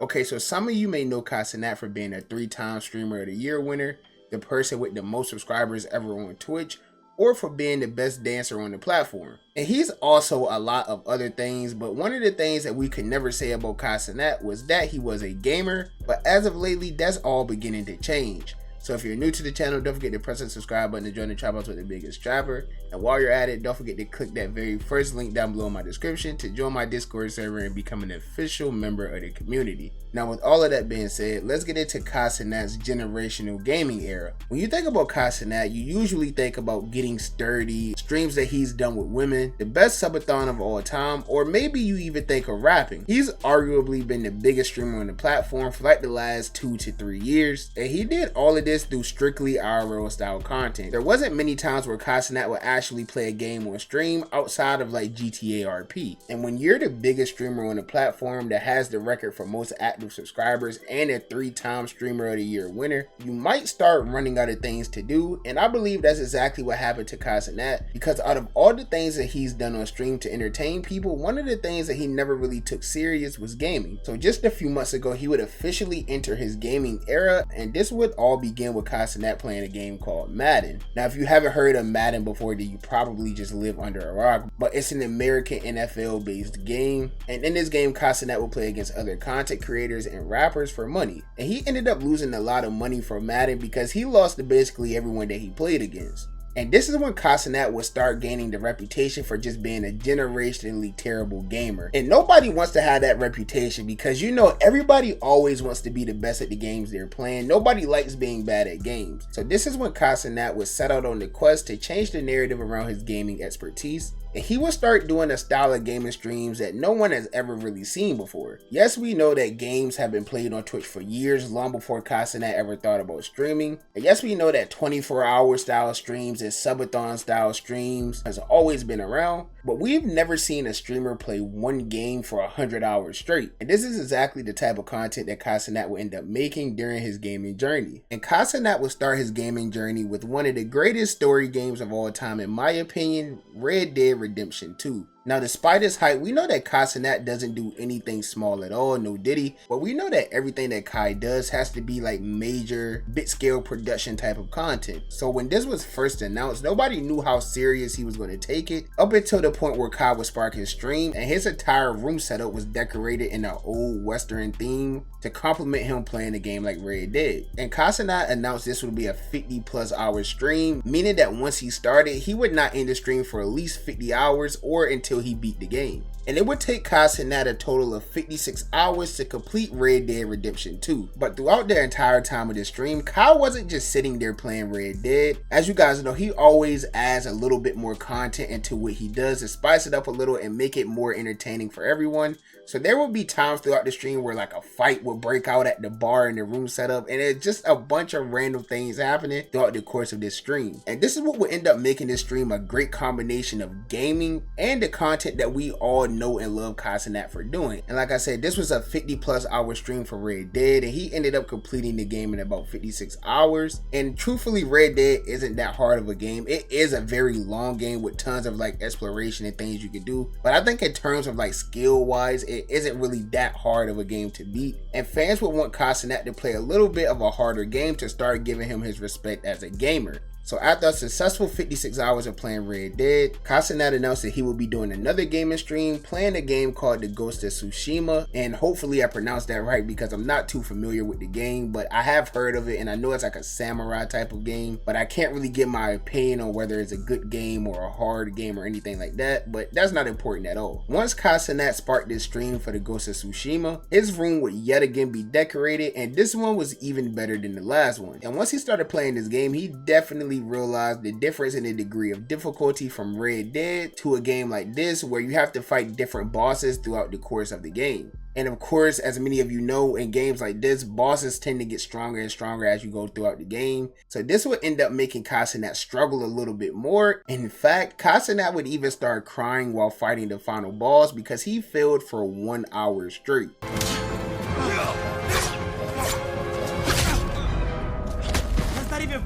Okay, so some of you may know Cenat for being a 3-time Streamer of the Year winner, the person with the most subscribers ever on Twitch, or for being the best dancer on the platform. And he's also a lot of other things, but one of the things that we could never say about Cenat was that he was a gamer, but as of lately, that's all beginning to change. So if you're new to the channel, don't forget to press the subscribe button to join the trap house with the biggest trapper. And while you're at it, don't forget to click that very first link down below in my description to join my Discord server and become an official member of the community. Now with all of that being said, let's get into Cenat's generational gaming era. When you think about Cenat, you usually think about getting sturdy, streams that he's done with women, the best subathon of all time, or maybe you even think of rapping. He's arguably been the biggest streamer on the platform for like the last 2 to 3 years, and he did all of this through strictly IRL style content. There wasn't many times where Cenat would actually play a game on stream outside of like GTA RP. And when you're the biggest streamer on the platform that has the record for most active subscribers and a 3-time Streamer of the Year winner, you might start running out of things to do. And I believe that's exactly what happened to Cenat, because out of all the things that he's done on stream to entertain people, one of the things that he never really took serious was gaming. So just a few months ago, he would officially enter his gaming era, and this would all begin with Cenat playing a game called Madden. Now if you haven't heard of Madden before, then you probably just live under a rock, but it's an American NFL based game, and in this game Cenat will play against other content creators and rappers for money, and he ended up losing a lot of money for Madden because he lost to basically everyone that he played against. And this is when Cenat would start gaining the reputation for just being a generationally terrible gamer. And nobody wants to have that reputation because, you know, everybody always wants to be the best at the games they're playing. Nobody likes being bad at games. So this is when Cenat would set out on the quest to change the narrative around his gaming expertise. And he would start doing a style of gaming streams that no one has ever really seen before. Yes, we know that games have been played on Twitch for years, long before Cenat ever thought about streaming. And yes, we know that 24-hour style streams and subathon style streams has always been around, but we've never seen a streamer play one game for 100 hours straight. And this is exactly the type of content that Cenat would end up making during his gaming journey. And Cenat would start his gaming journey with one of the greatest story games of all time, in my opinion, Red Dead Redemption 2. Now despite his hype, we know that Cenat doesn't do anything small at all, no diddy, but we know that everything that Kai does has to be like major bit scale production type of content. So when this was first announced, nobody knew how serious he was going to take it, up until the point where Kai would spark his stream and his entire room setup was decorated in an old western theme to complement him playing a game like Red Dead. And Cenat announced this would be a 50+ hour stream, meaning that once he started, he would not end the stream for at least 50 hours or until he beat the game. And it would take Cenat a total of 56 hours to complete Red Dead Redemption 2. But throughout the entire time of the stream, Kyle wasn't just sitting there playing Red Dead. As you guys know, he always adds a little bit more content into what he does to spice it up a little and make it more entertaining for everyone. So there will be times throughout the stream where like a fight will break out at the bar in the room setup, and it's just a bunch of random things happening throughout the course of this stream. And this is what will end up making this stream a great combination of gaming and the content that we all know and love Cenat for doing. And like I said, this was a 50+ hour stream for Red Dead, and he ended up completing the game in about 56 hours. And truthfully, Red Dead isn't that hard of a game. It is a very long game with tons of like exploration and things you can do, but I think in terms of like skill wise, it isn't really that hard of a game to beat, and fans would want Cenat to play a little bit of a harder game to start giving him his respect as a gamer. So after a successful 56 hours of playing Red Dead, Cenat announced that he will be doing another gaming stream, playing a game called The Ghost of Tsushima, and hopefully I pronounced that right because I'm not too familiar with the game, but I have heard of it and I know it's like a samurai type of game, but I can't really give my opinion on whether it's a good game or a hard game or anything like that, but that's not important at all. Once Cenat sparked this stream for The Ghost of Tsushima, his room would yet again be decorated, and this one was even better than the last one. And once he started playing this game, he definitely realized the difference in the degree of difficulty from Red Dead to a game like this where you have to fight different bosses throughout the course of the game. And of course, as many of you know, in games like this, bosses tend to get stronger and stronger as you go throughout the game. So this would end up making Cenat struggle a little bit more. In fact, Cenat would even start crying while fighting the final boss because he failed for 1 hour straight.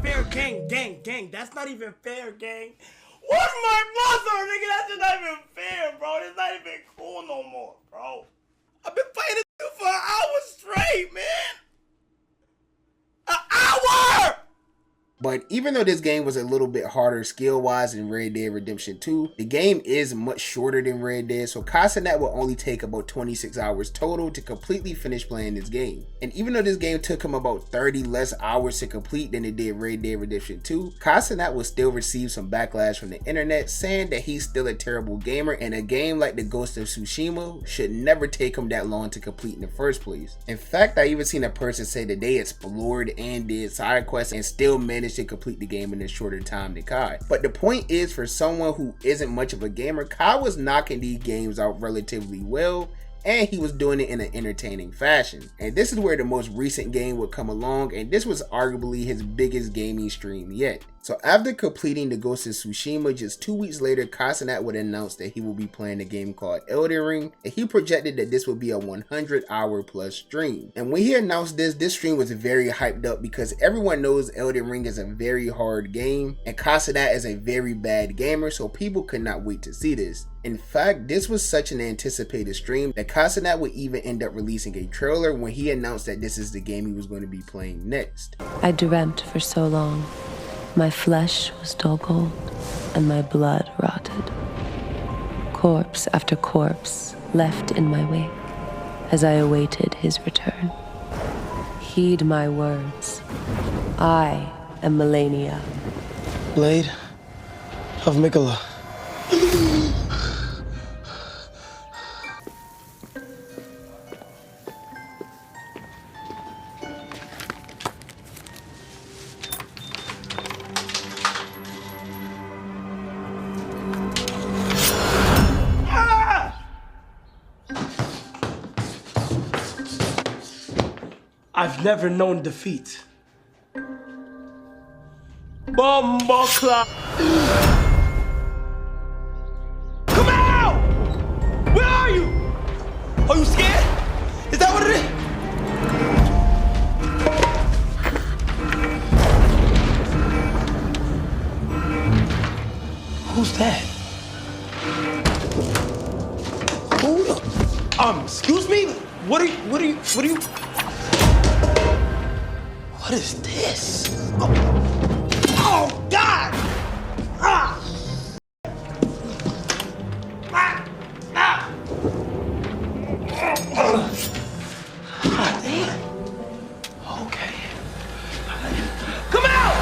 Fair, gang, that's not even fair, gang. What's my mother, nigga? That's just not even fair, bro. That's not even cool no more, bro. I've been fighting for an hour straight. wait, man. An hour! But even though this game was a little bit harder skill-wise than Red Dead Redemption 2, the game is much shorter than Red Dead, so Cenat will only take about 26 hours total to completely finish playing this game. And even though this game took him about 30 less hours to complete than it did Red Dead Redemption 2, Cenat will still receive some backlash from the internet saying that he's still a terrible gamer and a game like the Ghost of Tsushima should never take him that long to complete in the first place. In fact, I even seen a person say that they explored and did side quests and still managed to complete the game in a shorter time than Kai. But the point is, for someone who isn't much of a gamer, Kai was knocking these games out relatively well, and he was doing it in an entertaining fashion. And this is where the most recent game would come along, and this was arguably his biggest gaming stream yet. So after completing the Ghost of Tsushima, just 2 weeks later, Cenat would announce that he will be playing a game called Elden Ring, and he projected that this would be a 100-hour plus stream. And when he announced this stream was very hyped up because everyone knows Elden Ring is a very hard game, and Cenat is a very bad gamer, so people could not wait to see this. In fact, this was such an anticipated stream that Cenat would even end up releasing a trailer when he announced that this is the game he was going to be playing next. I dreamt for so long. My flesh was dull gold, and my blood rotted. Corpse after corpse left in my wake as I awaited his return. Heed my words. I am Melania. Blade of Mikola. I've never known defeat. Bombocla! Come out! Where are you? Are you scared? Is that what it is? Who's that? Who? Excuse me? What are you? What is this? Oh God! Ah! Ah, damn. Okay. Come out!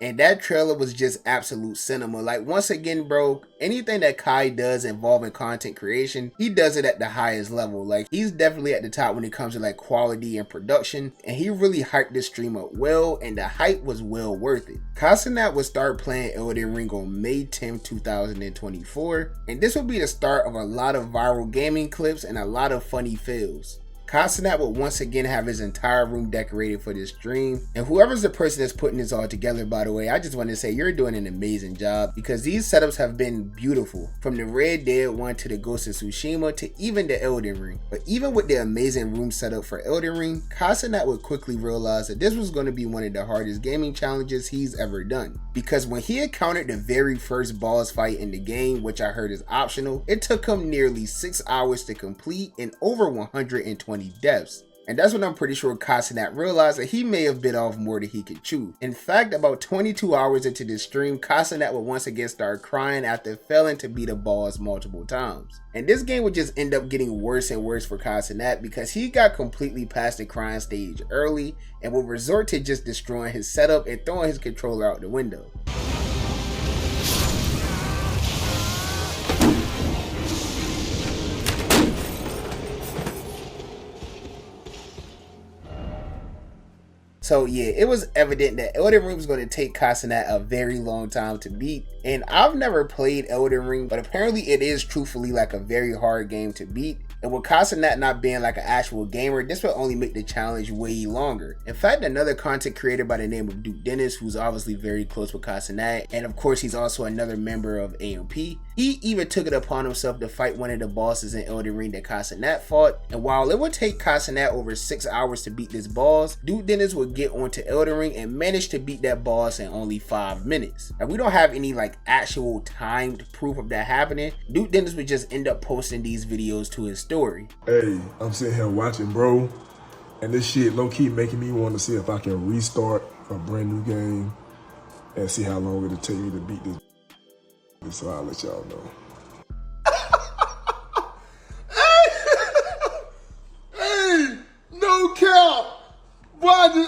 And that trailer was just absolute cinema. Like, once again, bro, anything that Kai does involving content creation, he does it at the highest level. Like, he's definitely at the top when it comes to like quality and production, and he really hyped this stream up well, and the hype was well worth it. Cenat would start playing Elden Ring on May 10th, 2024, and this would be the start of a lot of viral gaming clips and a lot of funny fails. Cenat would once again have his entire room decorated for this stream, and whoever's the person that's putting this all together, by the way, I just want to say you're doing an amazing job, because these setups have been beautiful, from the Red Dead one to the Ghost of Tsushima to even the Elden Ring. But even with the amazing room setup for Elden Ring, Cenat would quickly realize that this was going to be one of the hardest gaming challenges he's ever done, because when he encountered the very first boss fight in the game, which I heard is optional, it took him nearly 6 hours to complete and over 120 deaths. And that's when I'm pretty sure Cenat realized that he may have bit off more than he could chew. In fact, about 22 hours into this stream, Cenat would once again start crying after failing to beat a boss multiple times. And this game would just end up getting worse and worse for Cenat, because he got completely past the crying stage early and would resort to just destroying his setup and throwing his controller out the window. So yeah, it was evident that Elden Ring was going to take Cenat a very long time to beat. And I've never played Elden Ring, but apparently it is truthfully like a very hard game to beat. And with Cenat not being like an actual gamer, this will only make the challenge way longer. In fact, another content creator by the name of Duke Dennis, who's obviously very close with Cenat, and of course he's also another member of AMP, He even took it upon himself to fight one of the bosses in Elden Ring that Cenat fought, and while it would take Cenat over 6 hours to beat this boss, Dude Dennis would get onto Elden Ring and manage to beat that boss in only 5 minutes. Now we don't have any like actual timed proof of that happening. Dude Dennis would just end up posting these videos to his story. Hey, I'm sitting here watching, bro, and this shit low-key making me want to see if I can restart a brand new game and see how long it'll take me to beat this. So I'll let y'all know. Hey, no cap. Why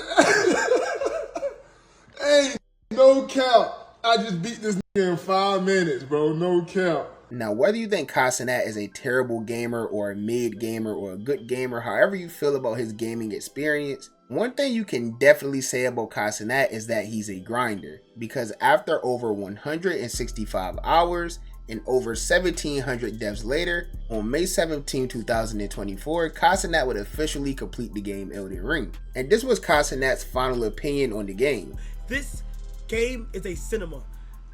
hey, no cap. I just beat this nigga in 5 minutes, bro. No cap. Now, whether you think Cenat is a terrible gamer or a mid gamer or a good gamer, however you feel about his gaming experience, one thing you can definitely say about Cenat is that he's a grinder, because after over 165 hours and over 1,700 deaths later, on May 17, 2024, Cenat would officially complete the game Elden Ring. And this was Cenat's final opinion on the game. This game is a cinema.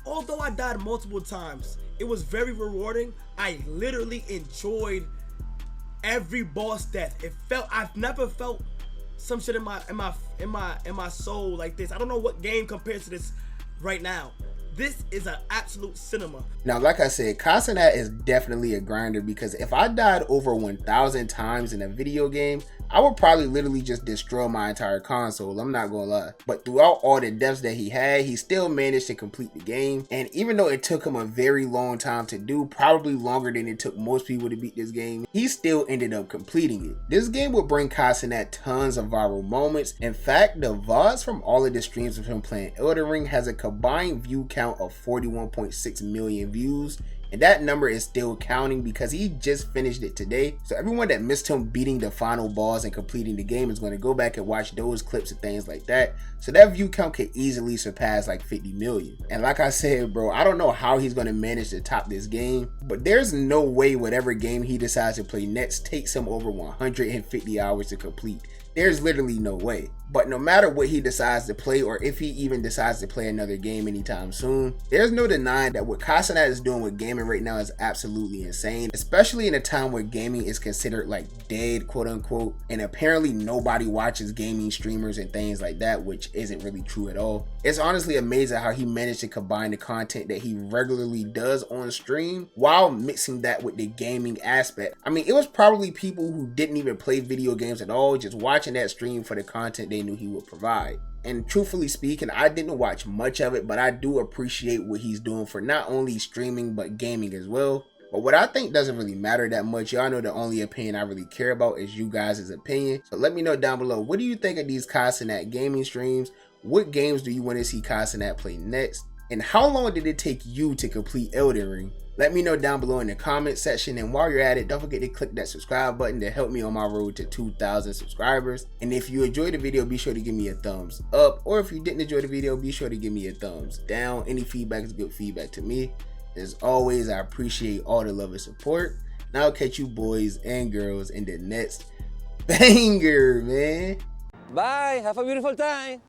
Although I died multiple times, it was very rewarding. I literally enjoyed every boss death. I've never felt some shit in my soul like this. I don't know what game compares to this right now. This is an absolute cinema. Now, like I said, Cenat is definitely a grinder, because if I died over 1,000 times in a video game, I would probably literally just destroy my entire console, I'm not gonna lie. But throughout all the deaths that he had, he still managed to complete the game. And even though it took him a very long time to do, probably longer than it took most people to beat this game, he still ended up completing it. This game would bring Cenat tons of viral moments. In fact, the VODs from all of the streams of him playing Elden Ring has a combined view count of 41.6 million views. And that number is still counting because he just finished it today. So everyone that missed him beating the final boss and completing the game is going to go back and watch those clips and things like that. So that view count could easily surpass like 50 million. And like I said, bro, I don't know how he's going to manage to top this game, but there's no way whatever game he decides to play next takes him over 150 hours to complete. There's literally no way. But no matter what he decides to play, or if he even decides to play another game anytime soon, there's no denying that what Cenat is doing with gaming right now is absolutely insane, especially in a time where gaming is considered like dead, quote unquote, and apparently nobody watches gaming streamers and things like that, which isn't really true at all. It's honestly amazing how he managed to combine the content that he regularly does on stream while mixing that with the gaming aspect. I mean, it was probably people who didn't even play video games at all just watching that stream for the content they knew he would provide. And truthfully speaking, I didn't watch much of it, but I do appreciate what he's doing for not only streaming but gaming as well. But what I think doesn't really matter that much. Y'all know the only opinion I really care about is you guys' opinion. So let me know down below, what do you think of these Cenat gaming streams? What games do you want to see Cenat play next? And how long did it take you to complete Elden Ring? Let me know down below in the comment section, and while you're at it, don't forget to click that subscribe button to help me on my road to 2,000 subscribers. And if you enjoyed the video, be sure to give me a thumbs up, or if you didn't enjoy the video, be sure to give me a thumbs down. Any feedback is good feedback to me. As always, I appreciate all the love and support. And I'll catch you boys and girls in the next banger, man. Bye, have a beautiful time.